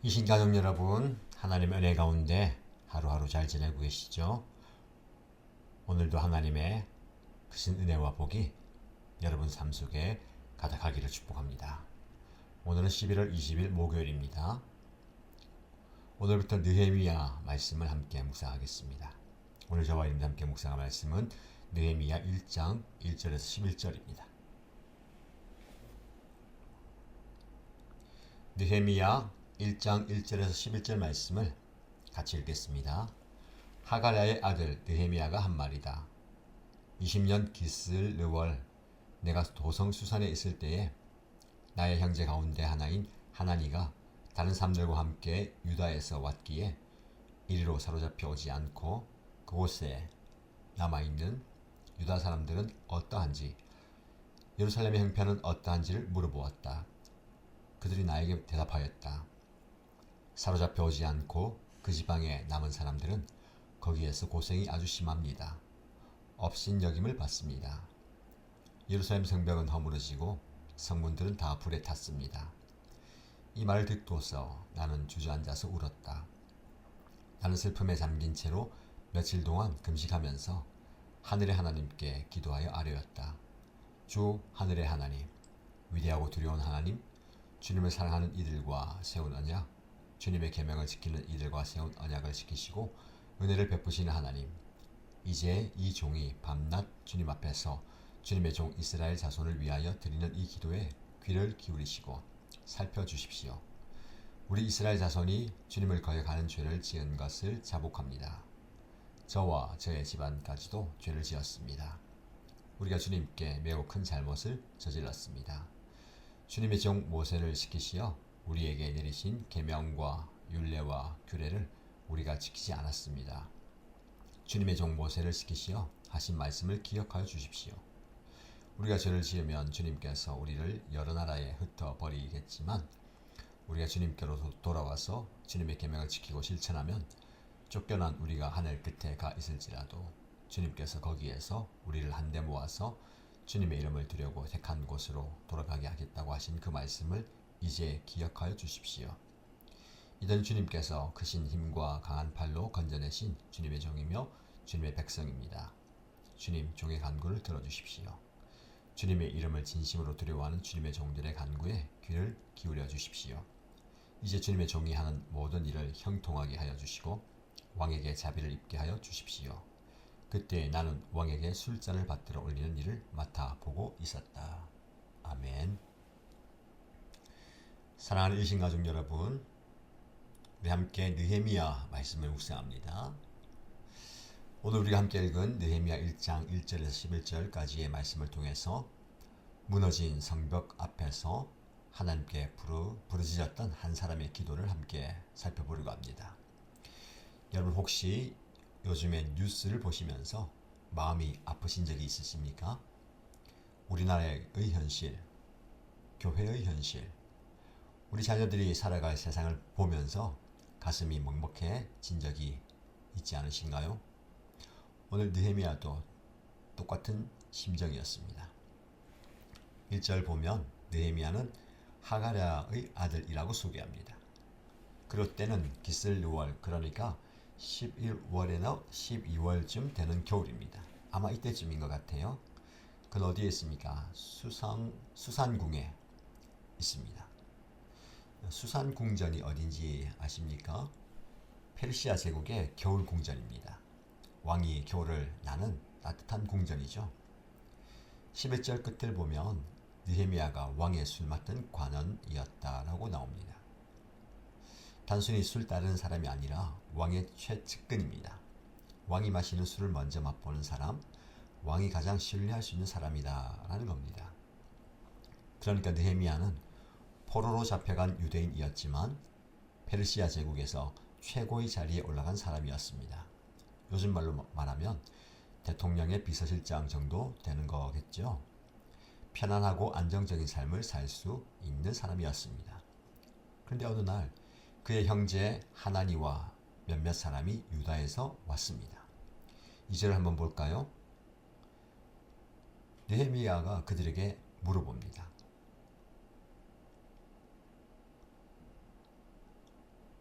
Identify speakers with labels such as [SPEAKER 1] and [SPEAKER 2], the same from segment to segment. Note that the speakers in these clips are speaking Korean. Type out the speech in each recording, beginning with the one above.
[SPEAKER 1] 이신가족 여러분, 하나님의 은혜 가운데 하루하루 잘 지내고 계시죠? 오늘도 하나님의 크신 은혜와 복이 여러분 삶 속에 가득하기를 축복합니다. 오늘은 11월 20일 목요일입니다. 오늘부터 느헤미야 말씀을 함께 묵상하겠습니다. 오늘 저와 여러분 함께 묵상할 말씀은 느헤미야 1장 1절에서 11절입니다. 느헤미야 1장 1절에서 11절 말씀을 같이 읽겠습니다. 하가랴의 아들 느헤미야가 한 말이다. 20년 기슬르월 내가 도성 수산에 있을 때에 나의 형제 가운데 하나인 하나니가 다른 사람들과 함께 유다에서 왔기에 이리로 사로잡혀 오지 않고 그곳에 남아있는 유다 사람들은 어떠한지 예루살렘의 형편은 어떠한지를 물어보았다. 그들이 나에게 대답하였다. 사로잡혀 오지 않고 그 지방에 남은 사람들은 거기에서 고생이 아주 심합니다. 업신여김을 받습니다. 예루살렘 성벽은 허물어지고 성문들은 다 불에 탔습니다. 이 말을 듣고서 나는 주저앉아서 울었다. 나는 슬픔에 잠긴 채로 며칠 동안 금식하면서 하늘의 하나님께 기도하여 아뢰었다. 주 하늘의 하나님, 위대하고 두려운 하나님, 주님을 사랑하는 이들과 세운 언약, 주님의 계명을 지키는 이들과 세운 언약을 지키시고 은혜를 베푸시는 하나님, 이제 이 종이 밤낮 주님 앞에서 주님의 종 이스라엘 자손을 위하여 드리는 이 기도에 귀를 기울이시고 살펴주십시오. 우리 이스라엘 자손이 주님을 거역하는 죄를 지은 것을 자복합니다. 저와 저의 집안까지도 죄를 지었습니다. 우리가 주님께 매우 큰 잘못을 저질렀습니다. 주님의 종 모세를 시키시어 우리에게 내리신 계명과 율례와 규례를 우리가 지키지 않았습니다. 주님의 종 모세를 시키시어 하신 말씀을 기억하여 주십시오. 우리가 죄를 지으면 주님께서 우리를 여러 나라에 흩어버리겠지만 우리가 주님께로 돌아와서 주님의 계명을 지키고 실천하면 쫓겨난 우리가 하늘 끝에 가 있을지라도 주님께서 거기에서 우리를 한데 모아서 주님의 이름을 두려고 택한 곳으로 돌아가게 하겠다고 하신 그 말씀을 이제 기억하여 주십시오. 이는 주님께서 크신 힘과 강한 팔로 건져내신 주님의 종이며 주님의 백성입니다. 주님 종의 간구를 들어주십시오. 주님의 이름을 진심으로 두려워하는 주님의 종들의 간구에 귀를 기울여 주십시오. 이제 주님의 종이 하는 모든 일을 형통하게 하여 주시고 왕에게 자비를 입게 하여 주십시오. 그때 나는 왕에게 술잔을 받들어 올리는 일을 맡아 보고 있었다. 아멘. 사랑하는 일신가족 여러분, 우리 함께 느헤미야 말씀을 묵상합니다. 오늘 우리가 함께 읽은 느헤미야 1장 1절에서 11절까지의 말씀을 통해서 무너진 성벽 앞에서 하나님께 부르짖었던 한 사람의 기도를 함께 살펴보려고 합니다. 여러분 혹시 요즘에 뉴스를 보시면서 마음이 아프신 적이 있으십니까? 우리나라의 현실, 교회의 현실, 우리 자녀들이 살아갈 세상을 보면서 가슴이 먹먹해진 적이 있지 않으신가요? 오늘 느헤미야도 똑같은 심정이었습니다. 1절 보면 느헤미야는 하가랴의 아들이라고 소개합니다. 그럴 때는 기슬르월, 그러니까 11월에나 12월쯤 되는 겨울입니다. 아마 이때쯤인 것 같아요. 그건 어디에 있습니까? 수산궁에 있습니다. 수산궁전이 어딘지 아십니까? 페르시아 제국의 겨울 궁전입니다. 왕이 겨울을 나는 따뜻한 궁전이죠. 11절 끝을 보면 느헤미야가 왕의 술 맡은 관원이었다라고 나옵니다. 단순히 술 따르는 사람이 아니라 왕의 최측근입니다. 왕이 마시는 술을 먼저 맛보는 사람, 왕이 가장 신뢰할 수 있는 사람이다 라는 겁니다. 그러니까 느헤미야는 포로로 잡혀간 유대인이었지만 페르시아 제국에서 최고의 자리에 올라간 사람이었습니다. 요즘 말로 말하면 대통령의 비서실장 정도 되는 거겠죠. 편안하고 안정적인 삶을 살 수 있는 사람이었습니다. 그런데 어느 날 그의 형제 하나니와 몇몇 사람이 유다에서 왔습니다. 2절을 한번 볼까요? 느헤미야가 그들에게 물어봅니다.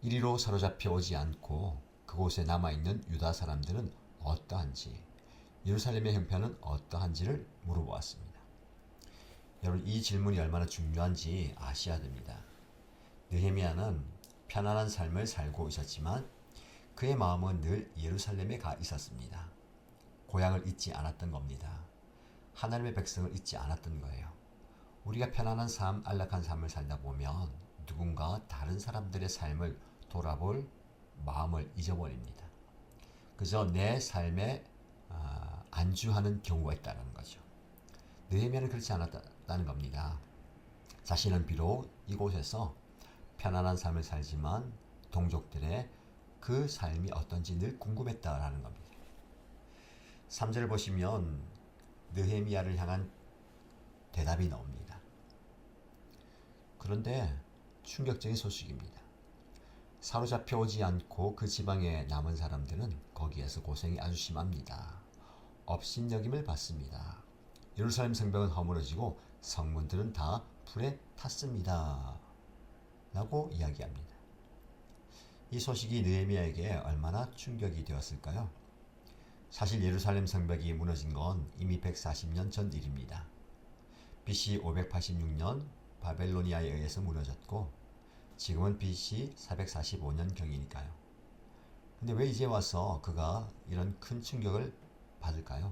[SPEAKER 1] 이리로 사로잡혀 오지 않고 그곳에 남아있는 유다 사람들은 어떠한지, 예루살렘의 형편은 어떠한지를 물어보았습니다. 여러분, 이 질문이 얼마나 중요한지 아셔야 됩니다. 느헤미야는 편안한 삶을 살고 있었지만 그의 마음은 늘 예루살렘에 가 있었습니다. 고향을 잊지 않았던 겁니다. 하나님의 백성을 잊지 않았던 거예요. 우리가 편안한 삶, 안락한 삶을 살다 보면 누군가 다른 사람들의 삶을 돌아볼 마음을 잊어버립니다. 그저 내 삶에 안주하는 경우가 있다는 거죠. 느헤미야는 그렇지 않았다는 겁니다. 자신은 비록 이곳에서 편안한 삶을 살지만 동족들의 그 삶이 어떤지 늘 궁금했다라는 겁니다. 3절을 보시면 느헤미야를 향한 대답이 나옵니다. 그런데 충격적인 소식입니다. 사로잡혀 오지 않고 그 지방에 남은 사람들은 거기에서 고생이 아주 심합니다. 업신여김을 받습니다. 예루살렘 성벽은 허물어지고 성문들은 다 불에 탔습니다. 라고 이야기합니다. 이 소식이 느헤미야에게 얼마나 충격이 되었을까요? 사실 예루살렘 성벽이 무너진 건 이미 140년 전 일입니다. BC 586년 바벨로니아에 의해서 무너졌고 지금은 BC 445년경이니까요. 근데 왜 이제 와서 그가 이런 큰 충격을 받을까요?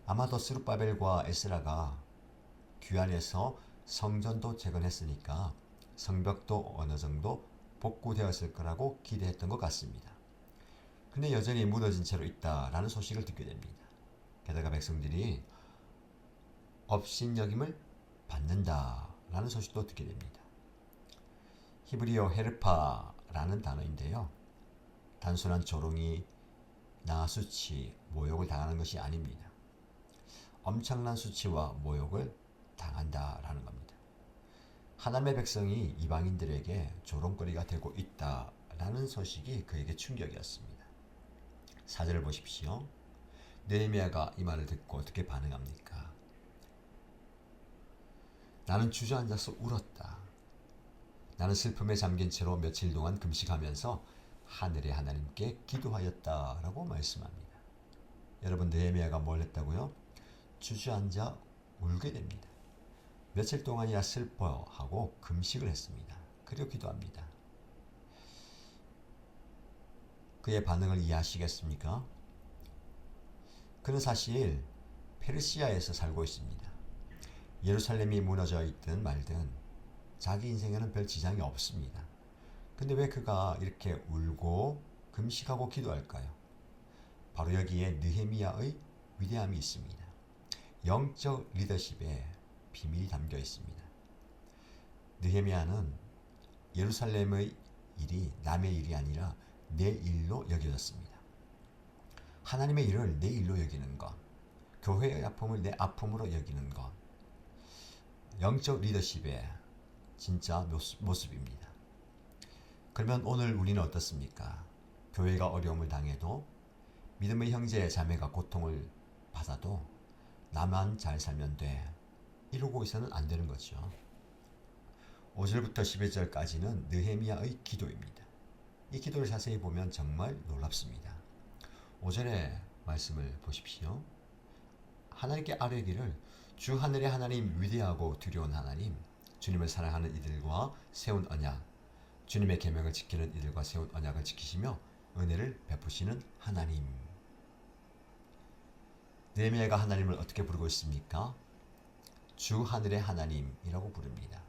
[SPEAKER 1] 아마도 스룹바벨과 에스라가 귀환해서 성전도 재건했으니까 성벽도 어느 정도 복구되었을 거라고 기대했던 것 같습니다. 근데 여전히 무너진 채로 있다라는 소식을 듣게 됩니다. 게다가 백성들이 업신여김을 받는다라는 소식도 듣게 됩니다. 히브리어 헤르파라는 단어인데요. 단순한 조롱이, 수치, 모욕을 당하는 것이 아닙니다. 엄청난 수치와 모욕을 당한다라는 겁니다. 하나님의 백성이 이방인들에게 조롱거리가 되고 있다라는 소식이 그에게 충격이었습니다. 4절을 보십시오. 느헤미야가 이 말을 듣고 어떻게 반응합니까? 나는 주저앉아서 울었다. 나는 슬픔에 잠긴 채로 며칠 동안 금식하면서 하늘의 하나님께 기도하였다라고 말씀합니다. 여러분, 느헤미야가 뭘 했다고요? 주저앉아 울게 됩니다. 며칠 동안이야 슬퍼하고 금식을 했습니다. 그리고 기도합니다. 그의 반응을 이해하시겠습니까? 그는 사실 페르시아에서 살고 있습니다. 예루살렘이 무너져 있든 말든 자기 인생에는 별 지장이 없습니다. 근데 왜 그가 이렇게 울고 금식하고 기도할까요? 바로 여기에 느헤미야의 위대함이 있습니다. 영적 리더십에 비밀이 담겨 있습니다. 느헤미야는 예루살렘의 일이 남의 일이 아니라 내 일로 여겨졌습니다. 하나님의 일을 내 일로 여기는 것, 교회의 아픔을 내 아픔으로 여기는 것, 영적 리더십의 진짜 모습입니다. 그러면 오늘 우리는 어떻습니까? 교회가 어려움을 당해도, 믿음의 형제 자매가 고통을 받아도 나만 잘 살면 돼, 이러고 있어는 안 되는 거죠. 5절부터 11절까지는 느헤미야의 기도입니다. 이 기도를 자세히 보면 정말 놀랍습니다. 5절의 말씀을 보십시오. 하나님께 아뢰기를 주 하늘의 하나님, 위대하고 두려운 하나님, 주님을 사랑하는 이들과 세운 언약, 주님의 계명을 지키는 이들과 세운 언약을 지키시며 은혜를 베푸시는 하나님. 느헤미야가 하나님을 어떻게 부르고 있습니까? 주 하늘의 하나님이라고 부릅니다.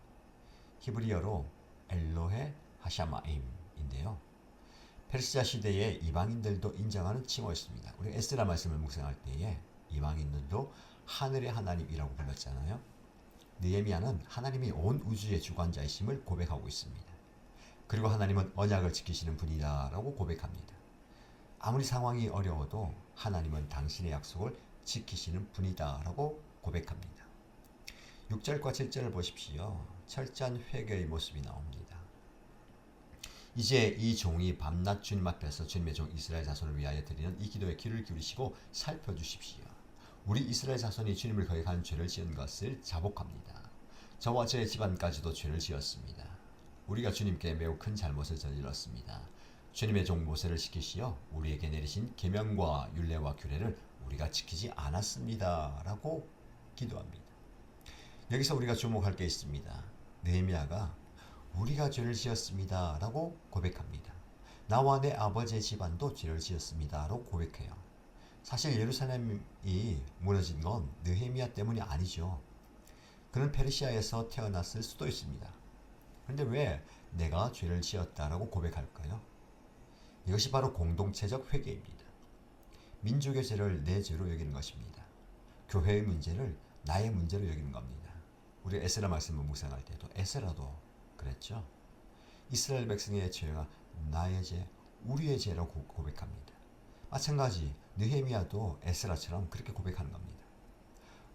[SPEAKER 1] 히브리어로 엘로헤 하샤마임인데요. 페르시아 시대의 이방인들도 인정하는 칭호였습니다. 우리 에스라 말씀을 묵상할 때에 이방인들도 하늘의 하나님이라고 불렀잖아요. 느헤미야는 하나님이 온 우주의 주관자이심을 고백하고 있습니다. 그리고 하나님은 언약을 지키시는 분이다라고 고백합니다. 아무리 상황이 어려워도 하나님은 당신의 약속을 지키시는 분이다라고 고백합니다. 6절과 7절을 보십시오. 철저한 회개의 모습이 나옵니다. 이제 이 종이 밤낮 주님 앞에서 주님의 종 이스라엘 자손을 위하여 드리는 이 기도에 귀를 기울이시고 살펴주십시오. 우리 이스라엘 자손이 주님을 거역한 죄를 지은 것을 자복합니다. 저와 저의 집안까지도 죄를 지었습니다. 우리가 주님께 매우 큰 잘못을 저질렀습니다. 주님의 종 모세를 시키시어 우리에게 내리신 계명과 율례와 규례를 우리가 지키지 않았습니다. 라고 기도합니다. 여기서 우리가 주목할 게 있습니다. 느헤미야가 우리가 죄를 지었습니다. 라고 고백합니다. 나와 내 아버지의 집안도 죄를 지었습니다. 라고 고백해요. 사실 예루살렘이 무너진 건 느헤미야 때문이 아니죠. 그는 페르시아에서 태어났을 수도 있습니다. 그런데 왜 내가 죄를 지었다라고 고백할까요? 이것이 바로 공동체적 회개입니다. 민족의 죄를 내 죄로 여기는 것입니다. 교회의 문제를 나의 문제로 여기는 겁니다. 우리 에스라 말씀을 묵상할 때도 에스라도 그랬죠. 이스라엘 백성의 죄가 나의 죄, 우리의 죄라고 고백합니다. 마찬가지 느헤미야도 에스라처럼 그렇게 고백하는 겁니다.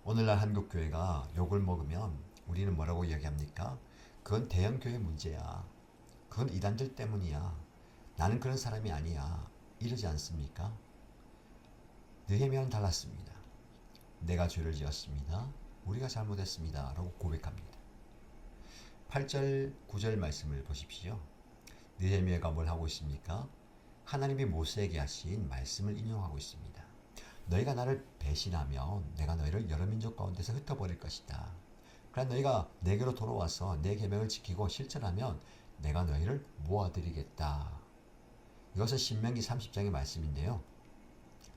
[SPEAKER 1] 오늘날 한국 교회가 욕을 먹으면 우리는 뭐라고 이야기합니까? 그건 대형교회 문제야. 그건 이단들 때문이야. 나는 그런 사람이 아니야. 이러지 않습니까? 느헤미야는 달랐습니다. 내가 죄를 지었습니다. 우리가 잘못했습니다. 라고 고백합니다. 8절, 9절 말씀을 보십시오. 느헤미야가 뭘 하고 있습니까? 하나님이 모세에게 하신 말씀을 인용하고 있습니다. 너희가 나를 배신하면 내가 너희를 여러 민족 가운데서 흩어버릴 것이다. 그러나 너희가 내게로 돌아와서 내 계명을 지키고 실천하면 내가 너희를 모아드리겠다. 이것은 신명기 30장의 말씀인데요.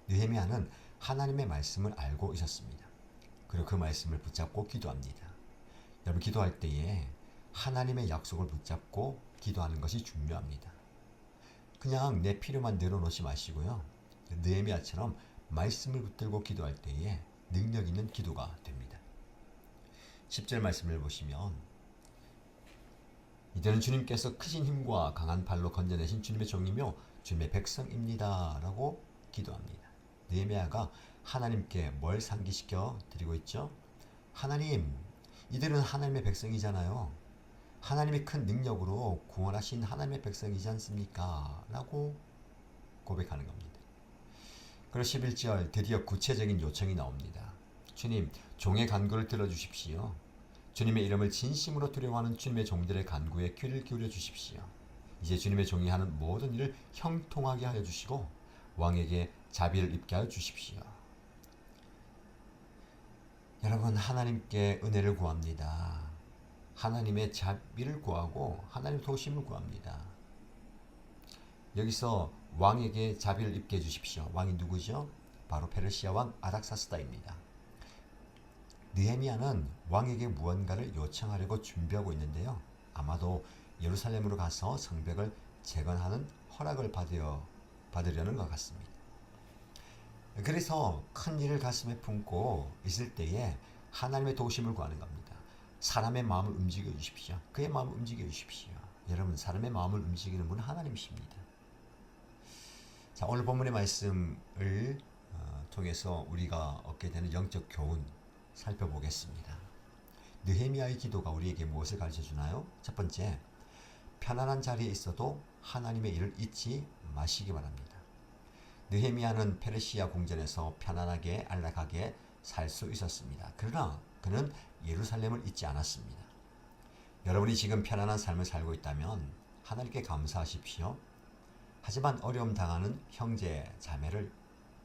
[SPEAKER 1] 느헤미야는 하나님의 말씀을 알고 있었습니다. 그리고 그 말씀을 붙잡고 기도합니다. 여러분 기도할 때에 하나님의 약속을 붙잡고 기도하는 것이 중요합니다. 그냥 내 필요만 내려놓지 마시고요. 느헤미야처럼 말씀을 붙들고 기도할 때에 능력 있는 기도가 됩니다. 10절 말씀을 보시면 이들은 주님께서 크신 힘과 강한 발로 건져내신 주님의 종이며 주님의 백성입니다. 라고 기도합니다. 느헤미야가 하나님께 뭘 상기시켜 드리고 있죠? 하나님, 이들은 하나님의 백성이잖아요. 하나님이 큰 능력으로 구원하신 하나님의 백성이지 않습니까? 라고 고백하는 겁니다. 그리고 11절 드디어 구체적인 요청이 나옵니다. 주님, 종의 간구를 들어주십시오. 주님의 이름을 진심으로 두려워하는 주님의 종들의 간구에 귀를 기울여 주십시오. 이제 주님의 종이 하는 모든 일을 형통하게 하여 주시고 왕에게 자비를 입게 하여 주십시오. 여러분, 하나님께 은혜를 구합니다. 하나님의 자비를 구하고 하나님의 도우심을 구합니다. 여기서 왕에게 자비를 입게 해주십시오. 왕이 누구죠? 바로 페르시아 왕 아닥사스다입니다. 느헤미야는 왕에게 무언가를 요청하려고 준비하고 있는데요. 아마도 예루살렘으로 가서 성벽을 재건하는 허락을 받으려는 것 같습니다. 그래서 큰 일을 가슴에 품고 있을 때에 하나님의 도우심을 구하는 겁니다. 사람의 마음을 움직여 주십시오. 그의 마음을 움직여 주십시오. 여러분, 사람의 마음을 움직이는 분은 하나님이십니다. 자, 오늘 본문의 말씀을 통해서 우리가 얻게 되는 영적 교훈 살펴보겠습니다. 느헤미야의 기도가 우리에게 무엇을 가르쳐 주나요? 첫 번째, 편안한 자리에 있어도 하나님의 일을 잊지 마시기 바랍니다. 느헤미야는 페르시아 궁전에서 편안하게 안락하게 살 수 있었습니다. 그러나 그는 예루살렘을 잊지 않았습니다. 여러분이 지금 편안한 삶을 살고 있다면 하나님께 감사하십시오. 하지만 어려움 당하는 형제, 자매를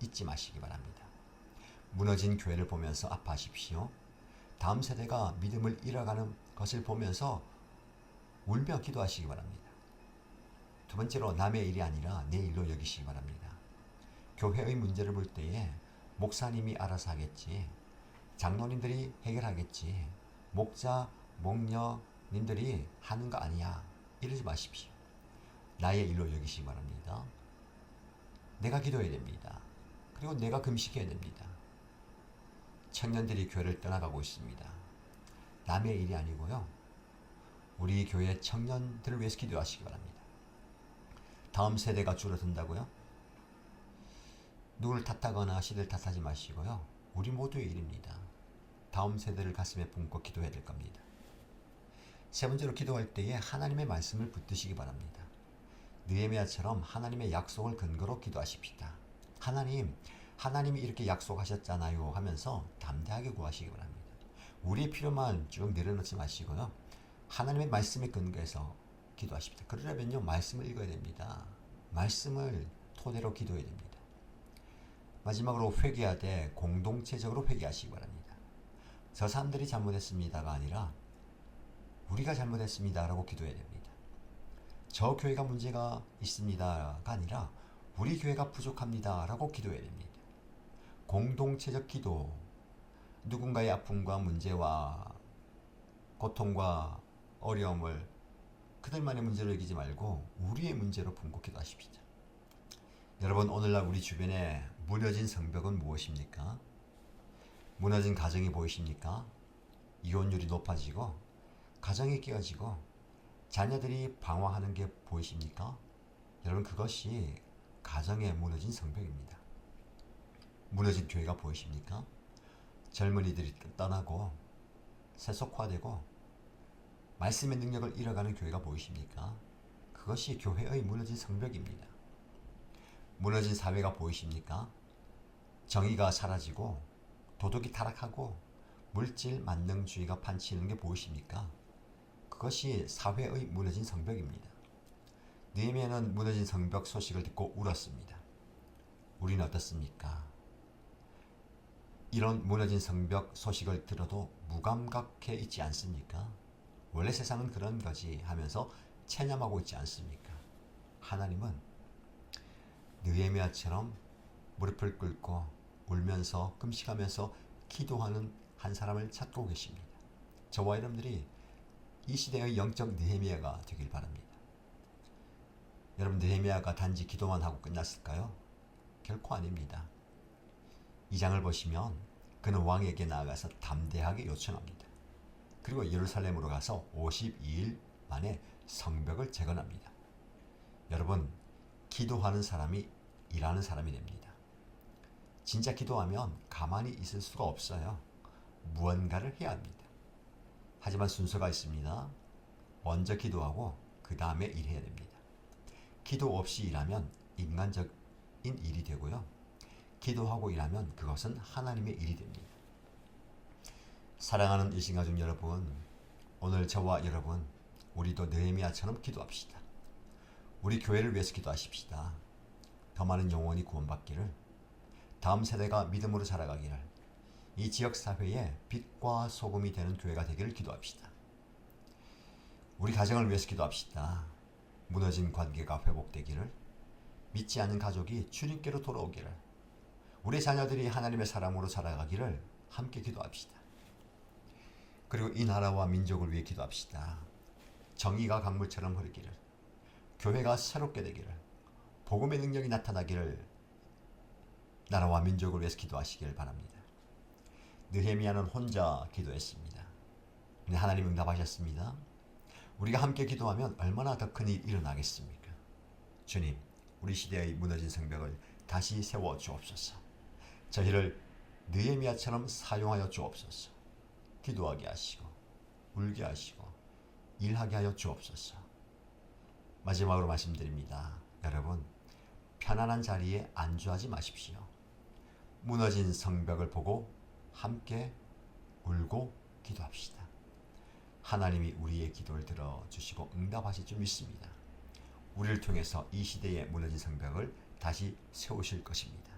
[SPEAKER 1] 잊지 마시기 바랍니다. 무너진 교회를 보면서 아파하십시오. 다음 세대가 믿음을 잃어가는 것을 보면서 울며 기도하시기 바랍니다. 두 번째로 남의 일이 아니라 내 일로 여기시기 바랍니다. 교회의 문제를 볼 때에 목사님이 알아서 하겠지, 장로님들이 해결하겠지, 목자, 목녀님들이 하는 거 아니야, 이러지 마십시오. 나의 일로 여기시기 바랍니다. 내가 기도해야 됩니다. 그리고 내가 금식해야 됩니다. 청년들이 교회를 떠나가고 있습니다. 남의 일이 아니고요. 우리 교회 청년들을 위해서 기도하시기 바랍니다. 다음 세대가 줄어든다고요? 누구를 탓하거나 시대를 탓하지 마시고요. 우리 모두의 일입니다. 다음 세대를 가슴에 품고 기도해야 될 겁니다. 세 번째로 기도할 때에 하나님의 말씀을 붙드시기 바랍니다. 느헤미야처럼 하나님의 약속을 근거로 기도하십시다. 하나님이 이렇게 약속하셨잖아요 하면서 담대하게 구하시기 바랍니다. 우리의 필요만 쭉 내려놓지 마시고요. 하나님의 말씀에 근거해서 기도하십시다. 그러려면요, 말씀을 읽어야 됩니다. 말씀을 토대로 기도해야 됩니다. 마지막으로 회개하되 공동체적으로 회개하시기 바랍니다. 저 사람들이 잘못했습니다가 아니라 우리가 잘못했습니다라고 기도해야 됩니다. 저 교회가 문제가 있습니다가 아니라 우리 교회가 부족합니다라고 기도해야 됩니다. 공동체적 기도, 누군가의 아픔과 문제와 고통과 어려움을 그들만의 문제로 여기지 말고 우리의 문제로 품고 기도하십시다. 여러분, 오늘날 우리 주변에 무너진 성벽은 무엇입니까? 무너진 가정이 보이십니까? 이혼율이 높아지고 가정이 깨어지고 자녀들이 방황하는 게 보이십니까? 여러분, 그것이 가정의 무너진 성벽입니다. 무너진 교회가 보이십니까? 젊은이들이 떠나고 세속화되고 말씀의 능력을 잃어가는 교회가 보이십니까? 그것이 교회의 무너진 성벽입니다. 무너진 사회가 보이십니까? 정의가 사라지고 도덕이 타락하고 물질 만능주의가 판치는 게 보이십니까? 그것이 사회의 무너진 성벽입니다. 느헤미야는 무너진 성벽 소식을 듣고 울었습니다. 우리는 어떻습니까? 이런 무너진 성벽 소식을 들어도 무감각해 있지 않습니까? 원래 세상은 그런 거지 하면서 체념하고 있지 않습니까? 하나님은 느헤미야처럼 무릎을 꿇고 울면서 금식하면서 기도하는 한 사람을 찾고 계십니다. 저와 여러분들이 이 시대의 영적 느헤미야가 되길 바랍니다. 여러분, 느헤미야가 단지 기도만 하고 끝났을까요? 결코 아닙니다. 이 장을 보시면 그는 왕에게 나아가서 담대하게 요청합니다. 그리고 예루살렘으로 가서 52일 만에 성벽을 재건합니다. 여러분, 기도하는 사람이 일하는 사람이 됩니다. 진짜 기도하면 가만히 있을 수가 없어요. 무언가를 해야 합니다. 하지만 순서가 있습니다. 먼저 기도하고 그 다음에 일해야 됩니다. 기도 없이 일하면 인간적인 일이 되고요. 기도하고 일하면 그것은 하나님의 일이 됩니다. 사랑하는 일신가족 여러분, 오늘 저와 여러분, 우리도 느헤미야처럼 기도합시다. 우리 교회를 위해서 기도하십시다. 더 많은 영혼이 구원받기를, 다음 세대가 믿음으로 자라가기를, 이 지역사회에 빛과 소금이 되는 교회가 되기를 기도합시다. 우리 가정을 위해서 기도합시다. 무너진 관계가 회복되기를, 믿지 않는 가족이 주님께로 돌아오기를, 우리 자녀들이 하나님의 사랑으로 자라가기를 함께 기도합시다. 그리고 이 나라와 민족을 위해 기도합시다. 정의가 강물처럼 흐르기를, 교회가 새롭게 되기를, 복음의 능력이 나타나기를, 나라와 민족을 위해서 기도하시길 바랍니다. 느헤미야는 혼자 기도했습니다. 근데 하나님 응답하셨습니다. 우리가 함께 기도하면 얼마나 더 큰 일이 일어나겠습니까? 주님, 우리 시대의 무너진 성벽을 다시 세워 주옵소서. 저희를 느헤미야처럼 사용하여 주옵소서. 기도하게 하시고 울게 하시고 일하게 하여 주옵소서. 마지막으로 말씀드립니다. 여러분, 편안한 자리에 안주하지 마십시오. 무너진 성벽을 보고 함께 울고 기도합시다. 하나님이 우리의 기도를 들어주시고 응답하실 줄 믿습니다. 우리를 통해서 이 시대의 무너진 성벽을 다시 세우실 것입니다.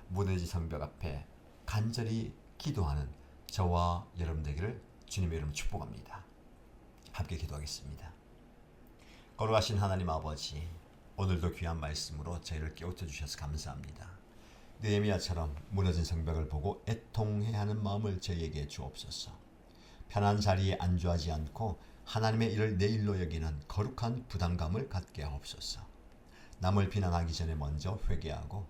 [SPEAKER 1] 무너진 성벽 앞에 간절히 기도하는 저와 여러분 되기를 주님의 이름으로 축복합니다. 함께 기도하겠습니다. 거룩하신 하나님 아버지, 오늘도 귀한 말씀으로 저희를 깨우쳐 주셔서 감사합니다. 느헤미야처럼 무너진 성벽을 보고 애통해야 하는 마음을 저희에게 주옵소서. 편한 자리에 안주하지 않고 하나님의 일을 내 일로 여기는 거룩한 부담감을 갖게 하옵소서. 남을 비난하기 전에 먼저 회개하고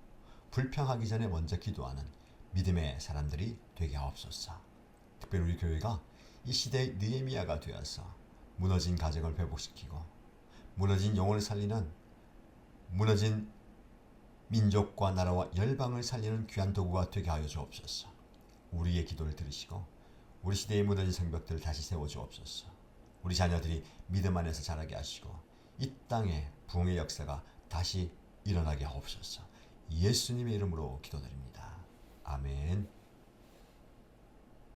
[SPEAKER 1] 불평하기 전에 먼저 기도하는 믿음의 사람들이 되게 하옵소서. 특별히 우리 교회가 이 시대의 느헤미야가 되어서 무너진 가정을 회복시키고 무너진 영혼을 살리는, 무너진 민족과 나라와 열방을 살리는 귀한 도구가 되게 하여 주옵소서. 우리의 기도를 들으시고 우리 시대의 무너진 성벽들을 다시 세워 주옵소서. 우리 자녀들이 믿음 안에서 자라게 하시고 이 땅에 부흥의 역사가 다시 일어나게 하옵소서. 예수님의 이름으로 기도드립니다. 아멘.